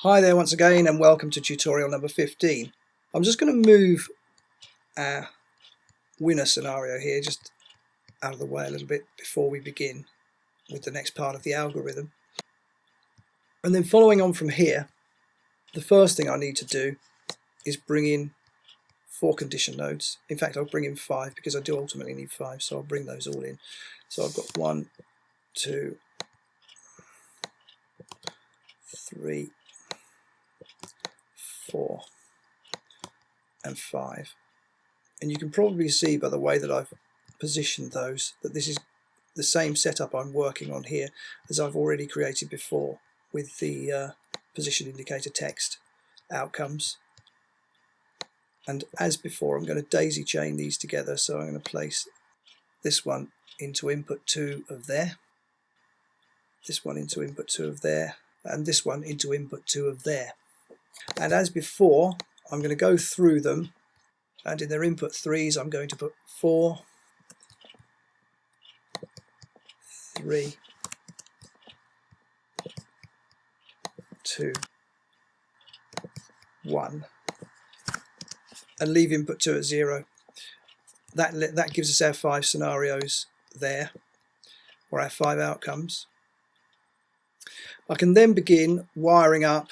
Hi there once again and welcome to tutorial number 15. I'm just going to move our winner scenario here just out of the way a little bit before we begin with the next part of the algorithm. And then following on from here, the first thing I need to do is bring in 4 condition nodes. In fact, I'll bring in 5 because I do ultimately need 5, so I'll bring those all in. So I've got 1, 2, 3, 4 and 5, and you can probably see by the way that I've positioned those that this is the same setup I'm working on here as I've already created before with the position indicator text outcomes. And as before, I'm going to daisy chain these together, so I'm going to place this one into input 2 of there, this one into input 2 of there, and this one into input 2 of there. And as before, I'm going to go through them, and in their input 3s I'm going to put 4, 3, 2, 1, and leave input 2 at 0. That gives us our 5 scenarios there, or our 5 outcomes. I can then begin wiring up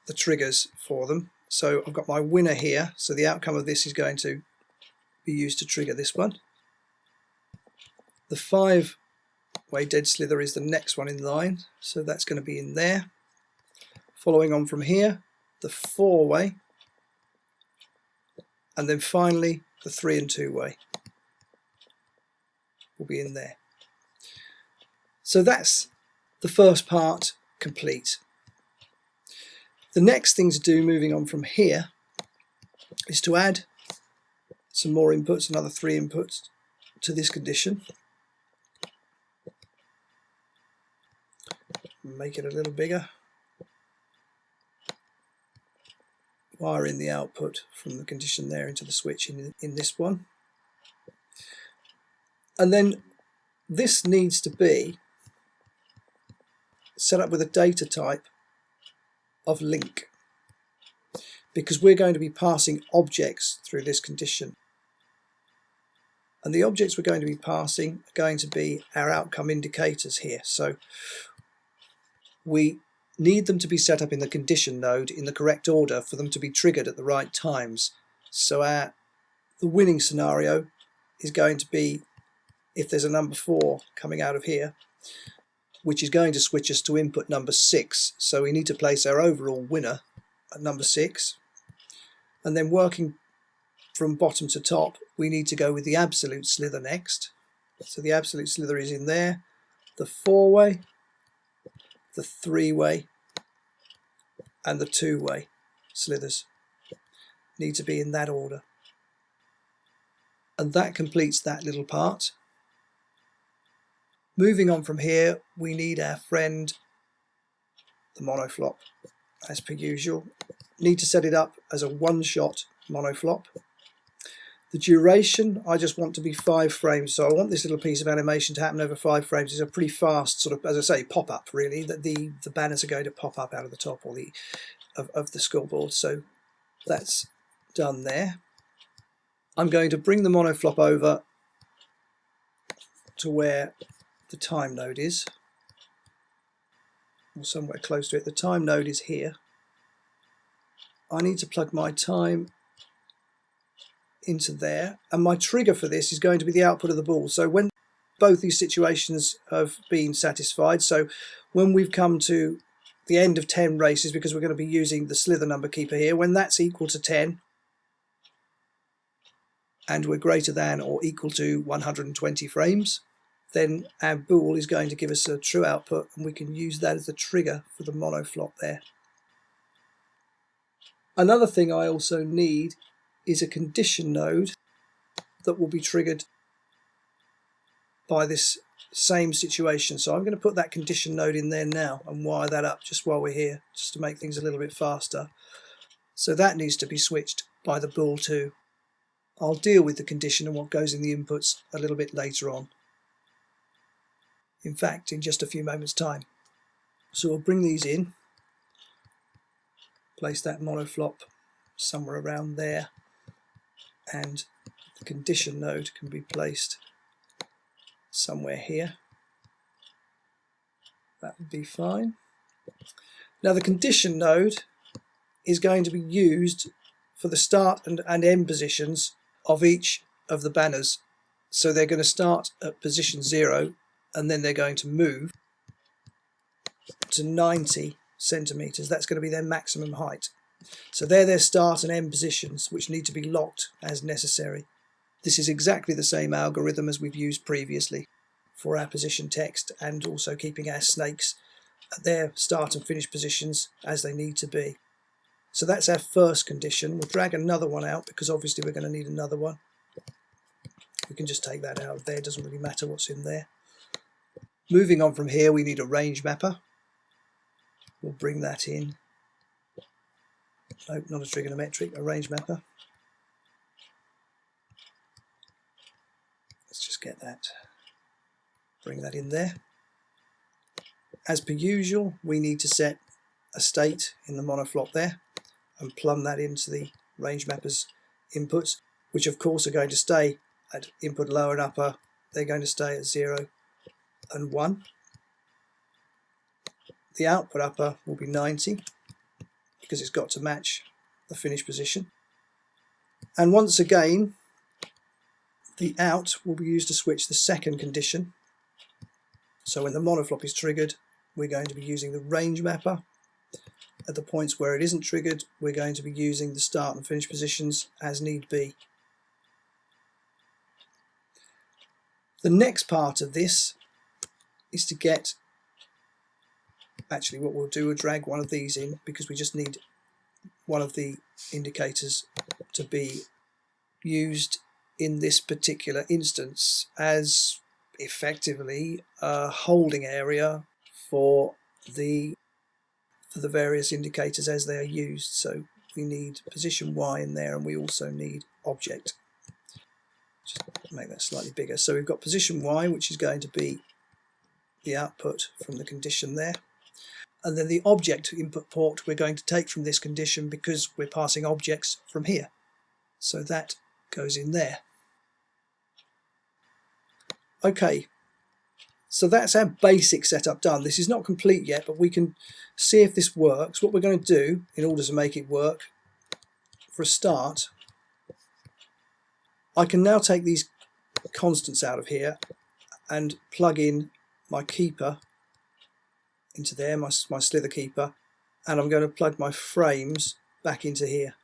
the triggers for them. So I've got my winner here, so the outcome of this is going to be used to trigger this one. The 5-way dead slither is the next one in line, so that's going to be in there. Following on from here, the 4-way, and then finally the 3 and 2-way will be in there. So that's the first part complete. The next thing to do moving on from here is to add some more inputs, another 3 inputs to this condition. Make it a little bigger. Wire in the output from the condition there into the switch in this one. And then this needs to be set up with a data type of link, because we're going to be passing objects through this condition, and the objects we're going to be passing are going to be our outcome indicators here. So we need them to be set up in the condition node in the correct order for them to be triggered at the right times. So the winning scenario is going to be if there's a number 4 coming out of here, which is going to switch us to input number 6. So we need to place our overall winner at number 6. And then working from bottom to top, we need to go with the absolute slither next. So the absolute slither is in there. The 4-way, the 3-way, and the 2-way slithers need to be in that order. And that completes that little part. Moving on from here, we need our friend, the monoflop, as per usual. Need to set it up as a one-shot monoflop. The duration, I just want to be 5 frames, so I want this little piece of animation to happen over 5 frames. It's a pretty fast sort of, as I say, pop-up really, that the banners are going to pop up out of the top or of the scoreboard, so that's done there. I'm going to bring the monoflop over to where the time node is, or somewhere close to it. The time node is here. I need to plug my time into there, and my trigger for this is going to be the output of the ball. So when both these situations have been satisfied, so when we've come to the end of 10 races, because we're going to be using the slither number keeper here, when that's equal to 10 and we're greater than or equal to 120 frames, then our bool is going to give us a true output, and we can use that as the trigger for the monoflop there. Another thing I also need is a condition node that will be triggered by this same situation. So I'm going to put that condition node in there now and wire that up just while we're here, just to make things a little bit faster. So that needs to be switched by the bool too. I'll deal with the condition and what goes in the inputs a little bit later on. In fact, in just a few moments' time. So we'll bring these in, place that monoflop somewhere around there, and the condition node can be placed somewhere here. That would be fine. Now the condition node is going to be used for the start and end positions of each of the banners. So they're going to start at position 0 and then they're going to move to 90 centimeters. That's going to be their maximum height. So they're their start and end positions, which need to be locked as necessary. This is exactly the same algorithm as we've used previously for our position text, and also keeping our snakes at their start and finish positions as they need to be. So that's our first condition. We'll drag another one out because obviously we're going to need another one. We can just take that out of there, it doesn't really matter what's in there. Moving on from here, we need a range mapper. We'll bring that in. Nope, not a trigonometric, a range mapper. Let's just get that. Bring that in there. As per usual, we need to set a state in the monoflop there and plumb that into the range mapper's inputs, which of course are going to stay at input lower and upper. They're going to stay at 0 and 1. The output upper will be 90 because it's got to match the finish position. And once again, the out will be used to switch the second condition. So when the monoflop is triggered, we're going to be using the range mapper. At the points where it isn't triggered, we're going to be using the start and finish positions as need be. The next part of this is to get, actually what we'll do, we'll drag one of these in because we just need one of the indicators to be used in this particular instance as effectively a holding area for the various indicators as they are used. So we need position Y in there, and we also need object. Just make that slightly bigger. So we've got position Y, which is going to be the output from the condition there, and then the object input port we're going to take from this condition because we're passing objects from here. So that goes in there. Okay, so that's our basic setup done. This is not complete yet, but we can see if this works. What we're going to do in order to make it work, for a start, I can now take these constants out of here and plug in my keeper into there, my slither keeper, and I'm going to plug my frames back into here.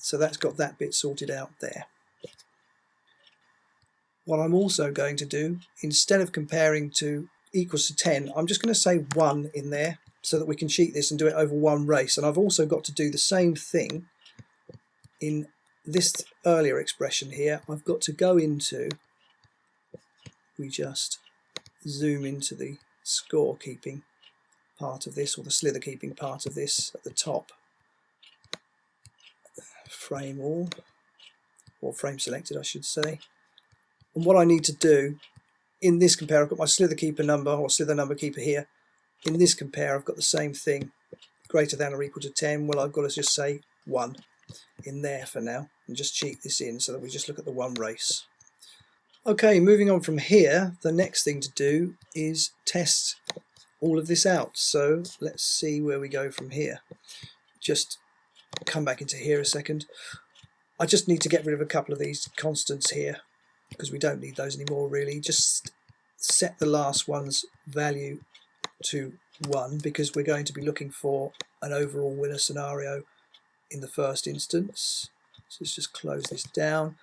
So that's got that bit sorted out there. What I'm also going to do, instead of comparing to equals to 10, I'm just going to say 1 in there so that we can cheat this and do it over one race. And I've also got to do the same thing in this earlier expression here. I've got to go into, we just zoom into the score keeping part of this, or the slither keeping part of this at the top. Frame all, or frame selected I should say. And what I need to do in this compare, I've got my slither keeper number or slither number keeper here. In this compare I've got the same thing, greater than or equal to 10. Well, I've got to just say 1 in there for now and just cheat this in so that we just look at the one race. Okay, moving on from here, the next thing to do is test all of this out. So let's see where we go from here. Just come back into here a second. I just need to get rid of a couple of these constants here because we don't need those anymore really. Just set the last one's value to 1 because we're going to be looking for an overall winner scenario in the first instance. So let's just close this down,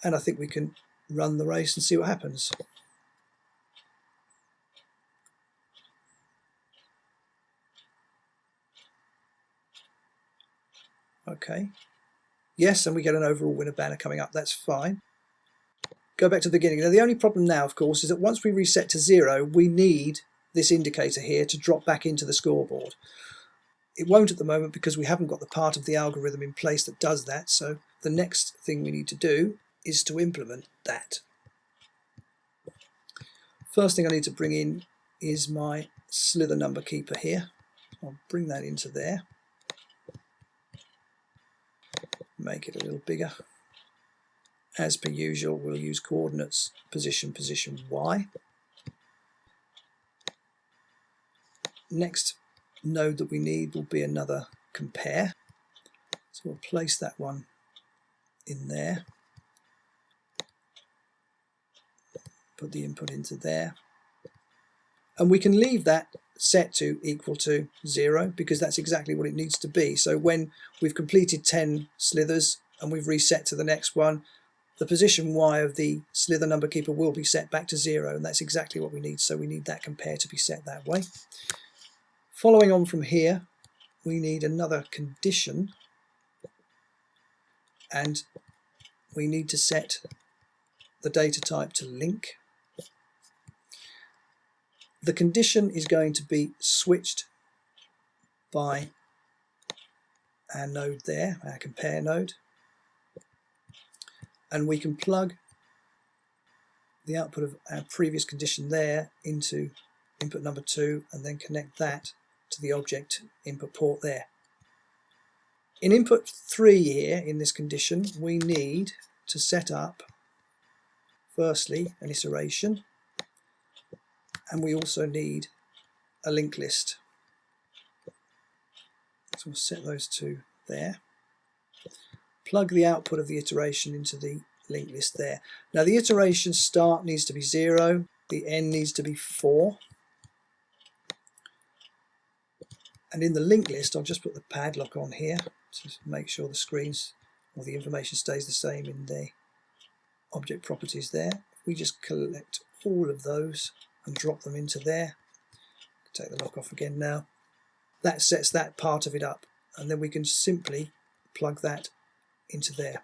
and I think we can run the race and see what happens. Okay, yes, and we get an overall winner banner coming up. That's fine. Go back to the beginning. Now the only problem now, of course, is that once we reset to 0, we need this indicator here to drop back into the scoreboard. It won't at the moment because we haven't got the part of the algorithm in place that does that. So the next thing we need to do is to implement that. First thing I need to bring in is my slither number keeper here. I'll bring that into there. Make it a little bigger. As per usual, we'll use coordinates position, position Y. Next node that we need will be another compare. So we'll place that one in there. Put the input into there. And we can leave that set to equal to 0 because that's exactly what it needs to be. So when we've completed 10 slithers and we've reset to the next one, the position Y of the slither number keeper will be set back to 0, and that's exactly what we need. So we need that compare to be set that way. Following on from here, we need another condition, and we need to set the data type to link. The condition is going to be switched by our node there, our compare node, and we can plug the output of our previous condition there into input number 2 and then connect that to the object input port there. In input 3 here, in this condition, we need to set up firstly an iteration, and we also need a linked list. So we'll set those two there. Plug the output of the iteration into the linked list there. Now the iteration start needs to be 0, the end needs to be 4. And in the linked list, I'll just put the padlock on here to make sure the screens or the information stays the same in the object properties there. We just collect all of those and drop them into there. Take the lock off again now. That sets that part of it up, and then we can simply plug that into there.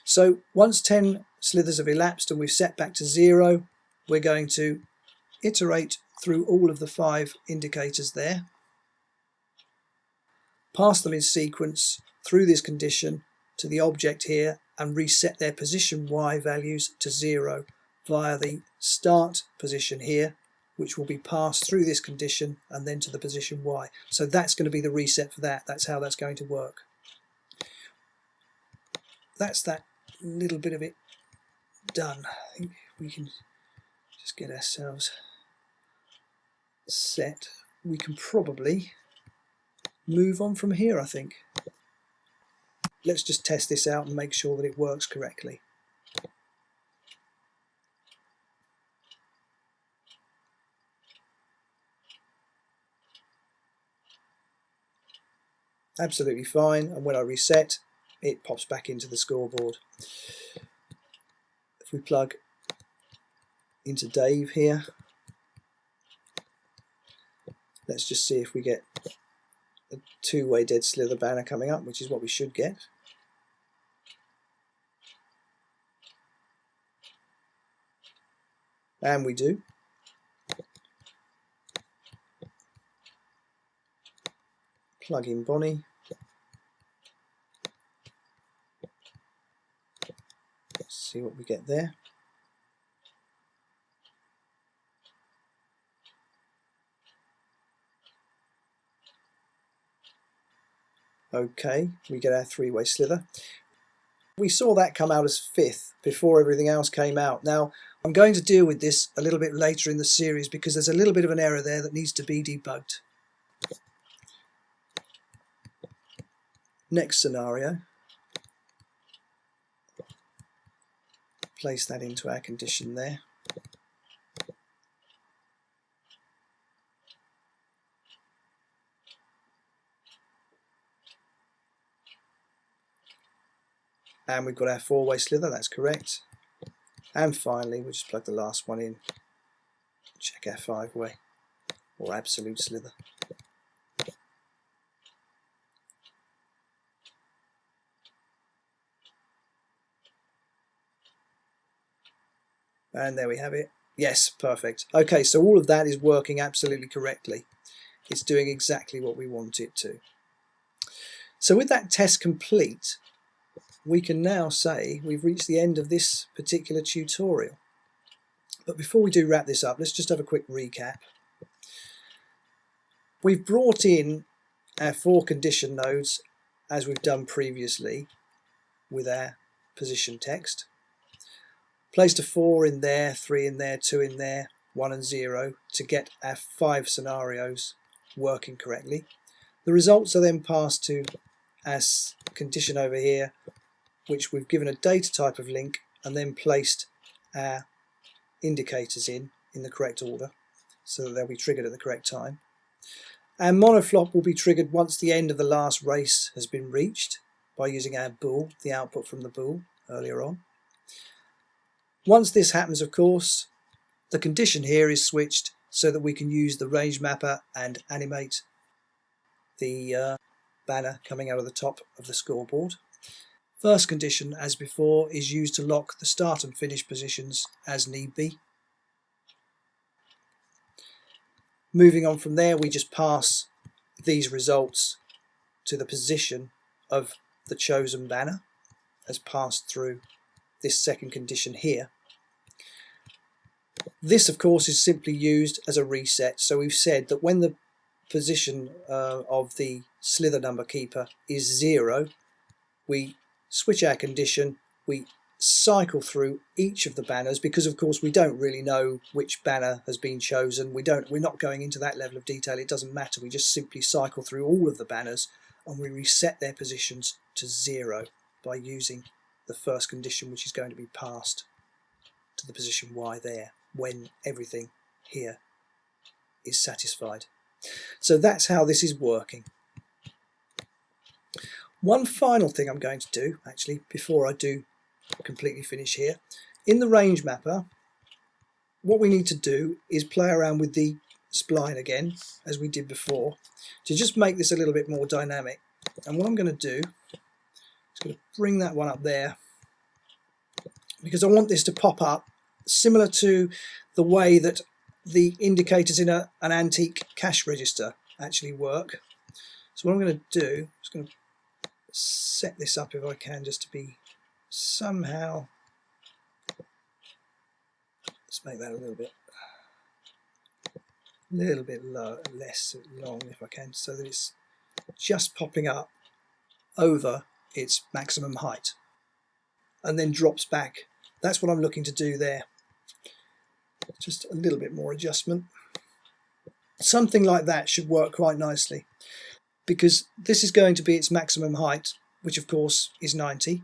So once 10 slithers have elapsed and we've set back to 0, we're going to iterate through all of the 5 indicators there, pass them in sequence through this condition to the object here, and reset their position Y values to 0 via the start position here, which will be passed through this condition and then to the position Y. So that's going to be the reset for that. That's how that's going to work. That's that little bit of it done. I think we can just get ourselves set. We can probably move on from here, I think. Let's just test this out and make sure that it works correctly. Absolutely fine, and when I reset, it pops back into the scoreboard. If we plug into Dave here, let's just see if we get a 2-way dead slither banner coming up, which is what we should get. And we do. Plug in Bonnie. Let's see what we get there. Okay, we get our 3-way slither. We saw that come out as 5th before everything else came out. Now, I'm going to deal with this a little bit later in the series because there's a little bit of an error there that needs to be debugged. Next scenario. Place that into our condition there. And we've got our 4-way slither, that's correct. And finally, we'll just plug the last one in. Check our 5-way or absolute slither. And there we have it. Yes, perfect. Okay, so all of that is working absolutely correctly. It's doing exactly what we want it to. So with that test complete, we can now say we've reached the end of this particular tutorial. But before we do wrap this up, let's just have a quick recap. We've brought in our 4 condition nodes as we've done previously with our position text. Placed a 4 in there, 3 in there, 2 in there, 1 and 0 to get our 5 scenarios working correctly. The results are then passed to our condition over here, which we've given a data type of link and then placed our indicators in the correct order so that they'll be triggered at the correct time. Our monoflop will be triggered once the end of the last race has been reached by using our bool, the output from the bool earlier on. Once this happens, of course, the condition here is switched so that we can use the range mapper and animate the banner coming out of the top of the scoreboard. First condition, as before, is used to lock the start and finish positions as need be. Moving on from there, we just pass these results to the position of the chosen banner as passed through this second condition here. This, of course, is simply used as a reset. So we've said that when the position of the slither number keeper is 0, we switch our condition, we cycle through each of the banners, because of course we don't really know which banner has been chosen. We're not going into that level of detail, it doesn't matter. We just simply cycle through all of the banners and we reset their positions to 0 by using the first condition, which is going to be passed to the position Y there when everything here is satisfied. So that's how this is working. One final thing I'm going to do, actually, before I do completely finish here, in the range mapper, what we need to do is play around with the spline again, as we did before, to just make this a little bit more dynamic. And what I'm going to do is going to bring that one up there, because I want this to pop up similar to the way that the indicators in an antique cash register actually work. So what I'm going to do is going to set this up, if I can, just to be somehow, let's make that a little bit less long if I can, so that it's just popping up over its maximum height and then drops back. That's what I'm looking to do there. Just a little bit more adjustment. Something like that should work quite nicely, because this is going to be its maximum height, which of course is 90.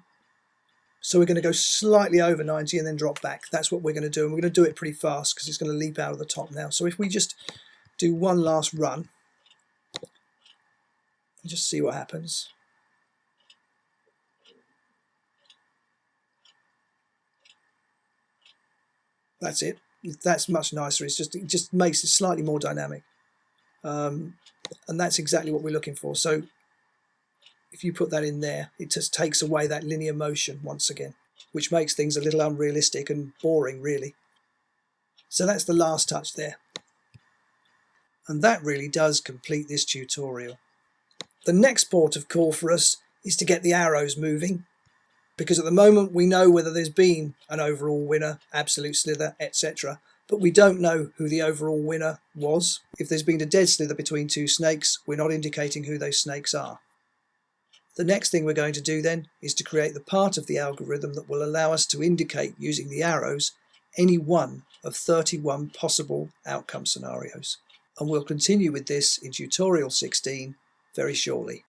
So we're going to go slightly over 90 and then drop back. That's what we're going to do, and we're going to do it pretty fast because it's going to leap out of the top now. So if we just do one last run and just see what happens. That's it. That's much nicer. It just makes it slightly more dynamic, and that's exactly what we're looking for. So if you put that in there, it just takes away that linear motion once again, which makes things a little unrealistic and boring, really. So that's the last touch there, and that really does complete this tutorial. The next port of call for us is to get the arrows moving, because at the moment we know whether there's been an overall winner, absolute slither, etc. But we don't know who the overall winner was. If there's been a dead slither between 2 snakes, we're not indicating who those snakes are. The next thing we're going to do then is to create the part of the algorithm that will allow us to indicate, using the arrows, any one of 31 possible outcome scenarios. And we'll continue with this in tutorial 16 very shortly.